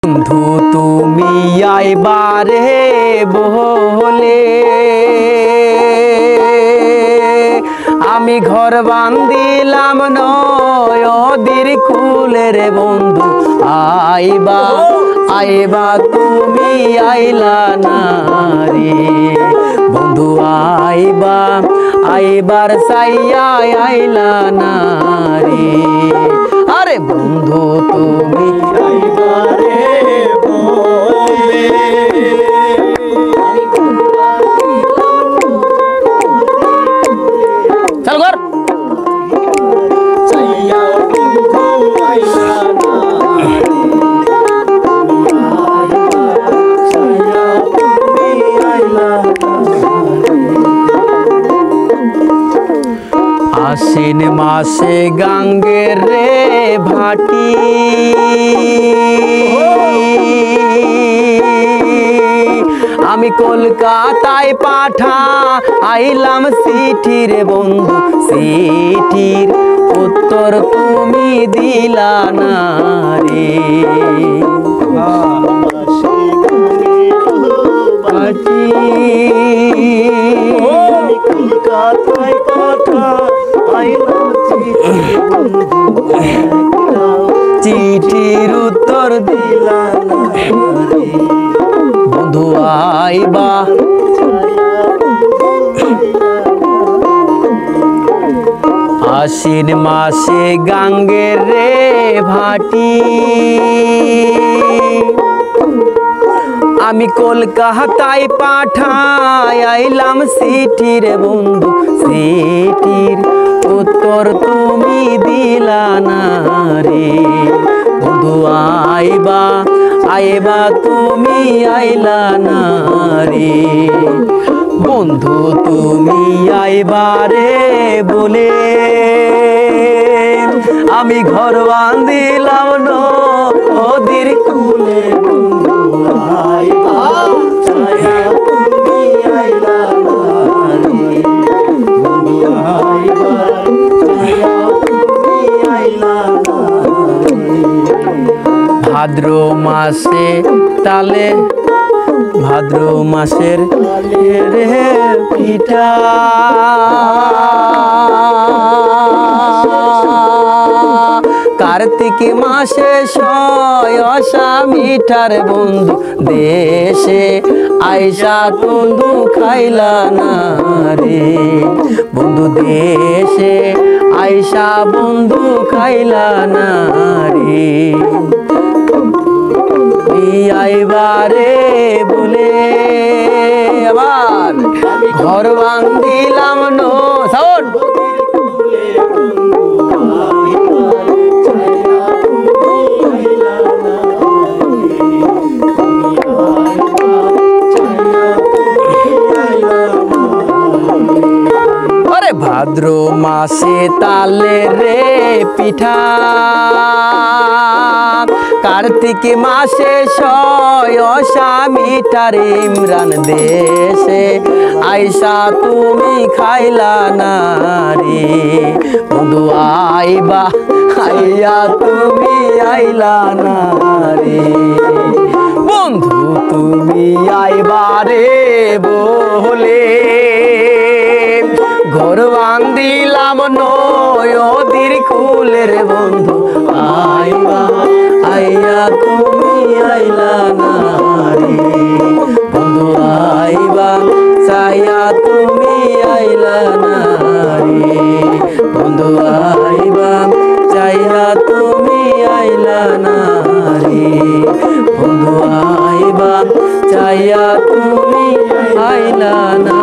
বন্ধু তুমি আইবারে বলে আমি ঘর বান্দিলাম নদীর কূলে রে বন্ধু আইবা আইবা তুমি আইলা না রে বন্ধু আইবা আইবার সাইয়া আইলা না রে আরে বন্ধু তুমি আইবারে বলে চল ঘর সাইয়া বন্ধু আইলা না সাইয়া তুমি আইলা আশ্বিন মাসে গাঙ্গের রে ভাটি আমি কলকাতায় পাঠা আইলাম চিঠি রে বন্ধু চিঠির উত্তর তুমি দিলা না রে কলকাতায় পাঠা চিঠির উত্তর দিলা না রে বন্ধু আইবা আশ্বিন মাসে গাঙ্গের রে ভাটি আমি কলকাতায় পাঠাই আইলাম চিঠি রে বন্ধু চিঠির উত্তর তুমি দিলা না রে বন্ধু আইবা আইবা তুমি আইলা না রে বন্ধু তুমি আইবা রে বলে আমি ঘর বান্দিলাম নদীর কূলে বন্ধু আইবা ছায়া তুমি আইলা না রে বন্ধু আইবা ছায়া তুমি আইলা না রে ভাদ্র মাসে তালে ভাদ্র মাসের রে পিঠা কার্তিক মাসে শয়সা মিঠার বন্ধু দেশে আইসা বন্ধু খাইলা না রে বন্ধু দেশে আইসা বন্ধু খাইলা না রে আইবারে বলে আবার ঘর বান্দিলাম সাউন্ড আরে ভাদ্র মাসে তালে রে পিঠা কার্তিক মাসে শয়সা মিঠার ইমরান দেশে আইসা তুমি খাইলা না রে বন্ধু আইবা আইয়া তুমি আইলা না রে বন্ধু তুমি আইবা রে বলে ঘর বান্দিলাম নদীর কূলে রে বন্ধু আইবা আইয়া তুমি আইলা না রে বন্ধু আইবা ছায়া তুমি আইলা না রে বন্ধু আইবা ছায়া তুমি আইলা না রে বন্ধু আইবা ছায়া তুমি আইলা না